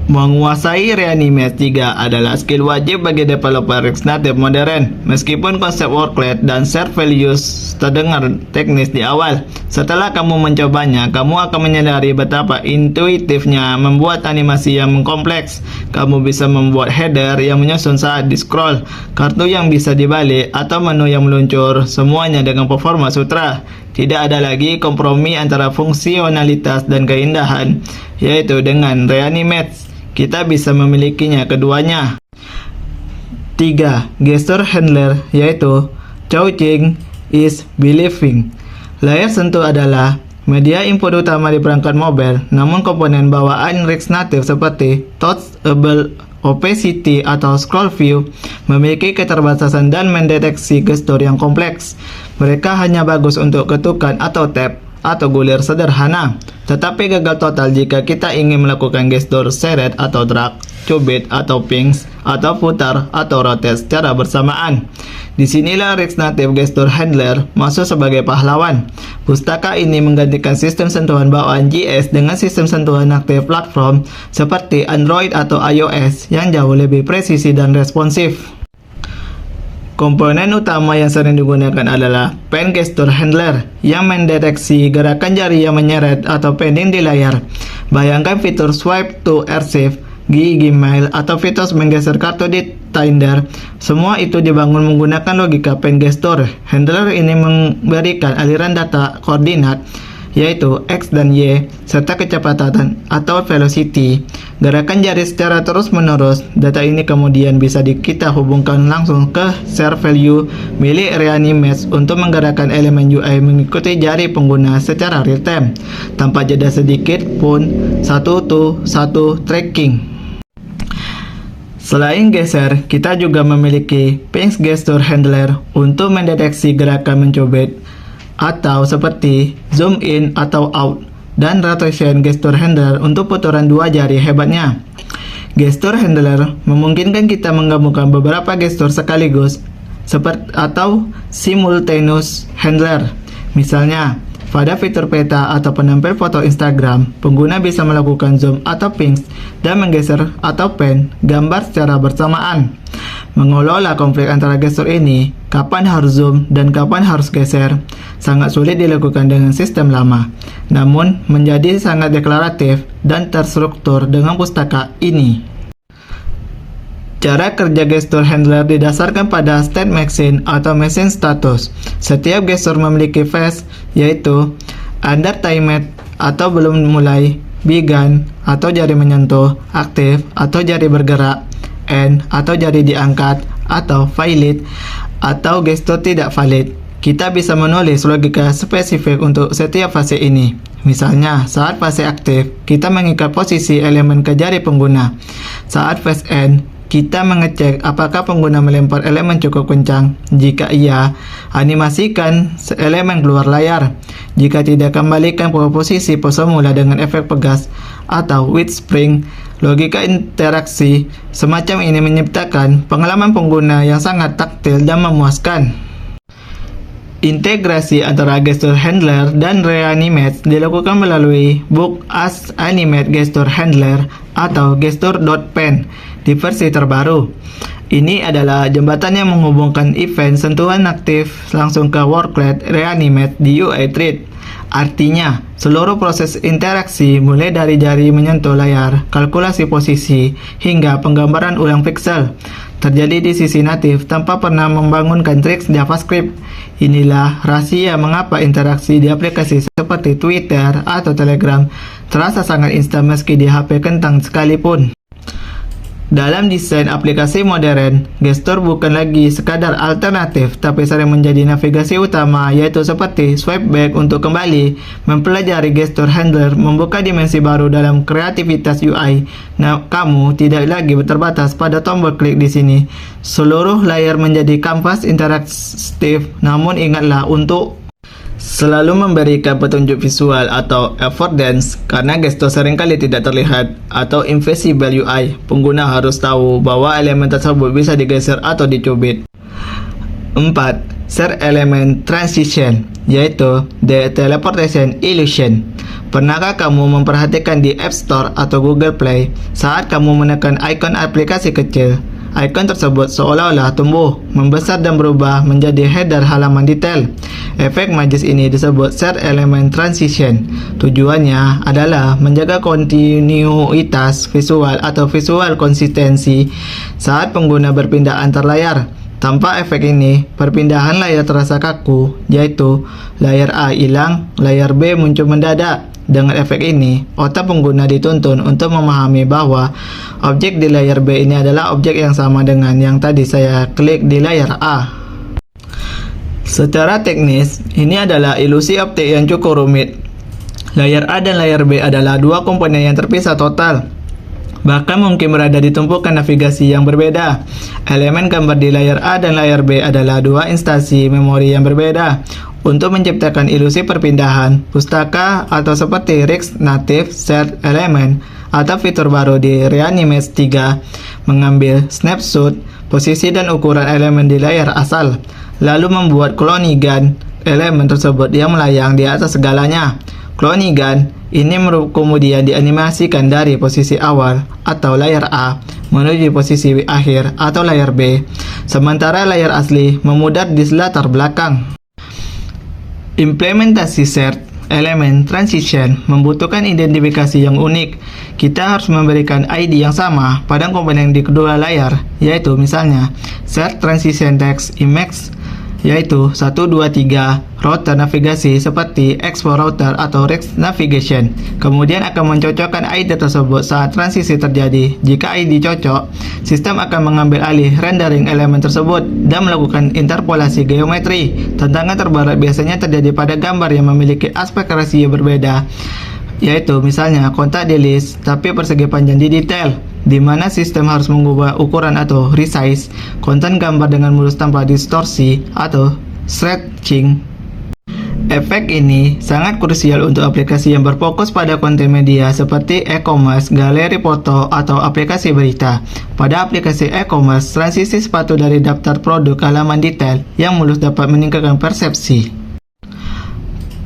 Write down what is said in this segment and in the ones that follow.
Menguasai Reanimate 3 adalah skill wajib bagi developer React Native modern. Meskipun konsep workload dan shared values terdengar teknis di awal, setelah kamu mencobanya, kamu akan menyadari betapa intuitifnya membuat animasi yang kompleks. Kamu bisa membuat header yang menyusun saat di scroll, kartu yang bisa dibalik, atau menu yang meluncur, semuanya dengan performa sutra. Tidak ada lagi kompromi antara fungsionalitas dan keindahan, yaitu dengan Reanimate kita bisa memilikinya keduanya. 3. Gesture handler, yaitu Chongqing is believing. Layar sentuh adalah media input utama di perangkat mobile, namun komponen bawaan React Native seperti touchable, opacity, atau scroll view memiliki keterbatasan dan mendeteksi gestur yang kompleks. Mereka hanya bagus untuk ketukan atau tap atau gulir sederhana, tetapi gagal total jika kita ingin melakukan gestur seret atau drag, cubit atau pings, atau putar atau rotate secara bersamaan. Disinilah React Native Gesture Handler masuk sebagai pahlawan. Pustaka ini menggantikan sistem sentuhan bawaan JS dengan sistem sentuhan aktif platform seperti Android atau iOS yang jauh lebih presisi dan responsif. Komponen utama yang sering digunakan adalah Pen Gesture Handler yang mendeteksi gerakan jari yang menyeret atau padding di layar. Bayangkan fitur swipe to archive, Gmail, atau fitur menggeser kartu di Tinder. Semua itu dibangun menggunakan logika Pen Gesture. Handler ini memberikan aliran data koordinat, yaitu X dan Y, serta kecepatan atau velocity gerakan jari secara terus-menerus. Data ini kemudian bisa kita hubungkan langsung ke share value milik Reanimate untuk menggerakkan elemen UI mengikuti jari pengguna secara real-time, tanpa jeda sedikit pun, satu tracking. Selain geser, kita juga memiliki Pinch Gesture Handler untuk mendeteksi gerakan mencubit atau seperti zoom in atau out, dan rotation gesture handler untuk putaran dua jari hebatnya. Gesture handler memungkinkan kita menggabungkan beberapa gestur sekaligus seperti atau simultaneous handler. Misalnya, pada fitur peta atau penampil foto Instagram, pengguna bisa melakukan zoom atau pinch dan menggeser atau pen gambar secara bersamaan. Mengelola konflik antara gestur ini, kapan harus zoom dan kapan harus geser, sangat sulit dilakukan dengan sistem lama, namun menjadi sangat deklaratif dan terstruktur dengan pustaka ini. Cara kerja gesture handler didasarkan pada state machine atau machine status. Setiap gestur memiliki phase, yaitu under timed atau belum mulai, begun atau jari menyentuh, aktif atau jari bergerak, end atau jari diangkat, atau valid atau gestur tidak valid. Kita bisa menulis logika spesifik untuk setiap fase ini. Misalnya, saat fase aktif, kita mengikat posisi elemen ke jari pengguna. Saat fase end, kita mengecek apakah pengguna melempar elemen cukup kencang. Jika iya, animasikan elemen keluar layar. Jika tidak, kembalikan ke posisi semula dengan efek pegas atau with spring. Logika interaksi semacam ini menciptakan pengalaman pengguna yang sangat taktil dan memuaskan. Integrasi antara Gesture Handler dan Reanimate dilakukan melalui Book as Animate Gesture Handler atau Gesture.pen di versi terbaru. Ini adalah jembatan yang menghubungkan event sentuhan aktif langsung ke workload Reanimate di UI thread. Artinya, seluruh proses interaksi mulai dari jari menyentuh layar, kalkulasi posisi, hingga penggambaran ulang pixel terjadi di sisi natif tanpa pernah membangunkan triks JavaScript. Inilah rahasia mengapa interaksi di aplikasi seperti Twitter atau Telegram terasa sangat instan meski di HP kentang sekalipun. Dalam desain aplikasi modern, gestur bukan lagi sekadar alternatif, tapi sering menjadi navigasi utama, yaitu seperti swipe back untuk kembali. Mempelajari gesture handler membuka dimensi baru dalam kreativitas UI. Nah, kamu tidak lagi terbatas pada tombol klik di sini. Seluruh layar menjadi kanvas interaktif, namun ingatlah untuk selalu memberikan petunjuk visual atau affordance, karena gestur seringkali tidak terlihat atau invisible UI. Pengguna harus tahu bahwa elemen tersebut bisa digeser atau dicubit. 4. Share Element Transition, yaitu The Teleportation Illusion. Pernahkah kamu memperhatikan di App Store atau Google Play saat kamu menekan ikon aplikasi kecil? Ikon tersebut seolah-olah tumbuh, membesar dan berubah menjadi header halaman detail. Efek magis ini disebut Shared Element Transition. Tujuannya adalah menjaga kontinuitas visual atau visual konsistensi saat pengguna berpindah antar layar. Tanpa efek ini, perpindahan layar terasa kaku, yaitu layar A hilang, layar B muncul mendadak. Dengan efek ini, otak pengguna dituntun untuk memahami bahwa objek di layar B ini adalah objek yang sama dengan yang tadi saya klik di layar A. Secara teknis, ini adalah ilusi optik yang cukup rumit. Layar A dan layar B adalah dua komponen yang terpisah total. Bahkan mungkin berada di tumpukan navigasi yang berbeda. Elemen gambar di layar A dan layar B adalah dua instansi memori yang berbeda. Untuk menciptakan ilusi perpindahan, pustaka atau seperti Rix Native Shared Element atau fitur baru di Reanimate 3 mengambil snapshot posisi dan ukuran elemen di layar asal, lalu membuat clonigan elemen tersebut yang melayang di atas segalanya. Clonigan ini kemudian dianimasikan dari posisi awal atau layar A menuju posisi akhir atau layar B, sementara layar asli memudar di latar belakang. Implementasi Shared Element Transition membutuhkan identifikasi yang unik. Kita harus memberikan ID yang sama pada komponen di kedua layar, yaitu misalnya Shared Transition Text Image, yaitu 1, 2, 3 router navigasi seperti Export Router atau Rix Navigation. Kemudian akan mencocokkan ID tersebut saat transisi terjadi. Jika ID cocok, sistem akan mengambil alih rendering elemen tersebut dan melakukan interpolasi geometri. Tantangan terberat biasanya terjadi pada gambar yang memiliki aspek rasio berbeda, yaitu misalnya kontak di list tapi persegi panjang di detail, di mana sistem harus mengubah ukuran atau resize konten gambar dengan mulus tanpa distorsi atau stretching. Efek ini sangat krusial untuk aplikasi yang berfokus pada konten media seperti e-commerce, galeri foto, atau aplikasi berita. Pada aplikasi e-commerce, transisi sepatu dari daftar produk ke halaman detail yang mulus dapat meningkatkan persepsi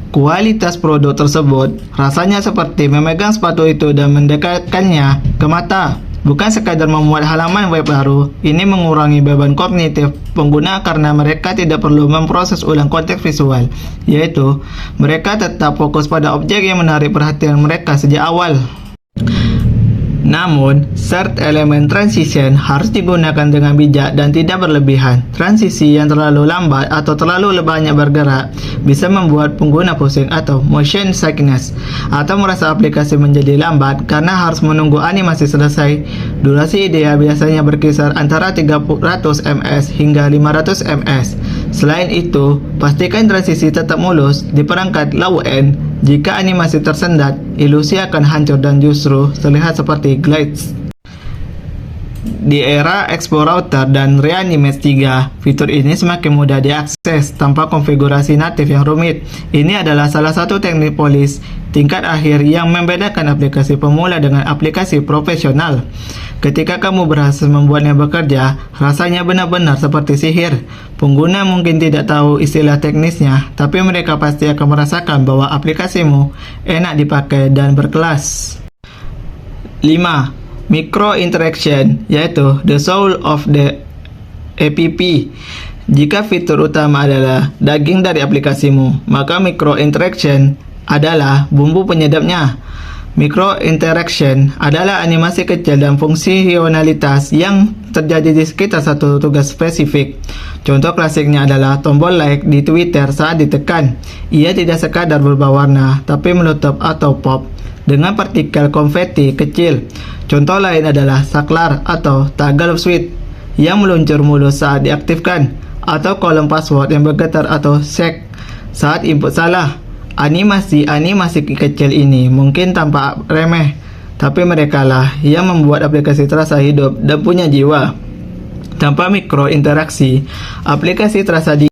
kualitas produk tersebut. Rasanya seperti memegang sepatu itu dan mendekatkannya ke mata. Bukan sekadar membuat halaman web baru, ini mengurangi beban kognitif pengguna karena mereka tidak perlu memproses ulang konteks visual, yaitu mereka tetap fokus pada objek yang menarik perhatian mereka sejak awal. Namun, Shared Element Transition harus digunakan dengan bijak dan tidak berlebihan. Transisi yang terlalu lambat atau terlalu banyak bergerak bisa membuat pengguna pusing atau motion sickness, atau merasa aplikasi menjadi lambat karena harus menunggu animasi selesai. Durasi ideal biasanya berkisar antara 300 ms hingga 500 ms. Selain itu, pastikan transisi tetap mulus di perangkat low-end. Jika animasi tersendat, ilusi akan hancur dan justru terlihat seperti glitch. Di era Export Router dan Reanimate 3, fitur ini semakin mudah diakses tanpa konfigurasi natif yang rumit. Ini adalah salah satu teknik polis tingkat akhir yang membedakan aplikasi pemula dengan aplikasi profesional. Ketika kamu berhasil membuatnya bekerja, rasanya benar-benar seperti sihir. Pengguna mungkin tidak tahu istilah teknisnya, tapi mereka pasti akan merasakan bahwa aplikasimu enak dipakai dan berkelas. 5. Micro interaction, yaitu the soul of the app. Jika fitur utama adalah daging dari aplikasimu, maka micro interaction adalah bumbu penyedapnya. Micro interaction adalah animasi kecil dan fungsionalitas yang terjadi di sekitar satu tugas spesifik. Contoh klasiknya adalah tombol like di Twitter saat ditekan. Ia tidak sekadar berubah warna, tapi meletup atau pop dengan partikel konfeti kecil. Contoh lain adalah saklar atau toggle switch yang meluncur mulus saat diaktifkan, atau kolom password yang bergetar atau shake saat input salah. Animasi kecil ini mungkin tampak remeh, tapi merekalah yang membuat aplikasi terasa hidup dan punya jiwa. Tanpa mikro interaksi, aplikasi terasa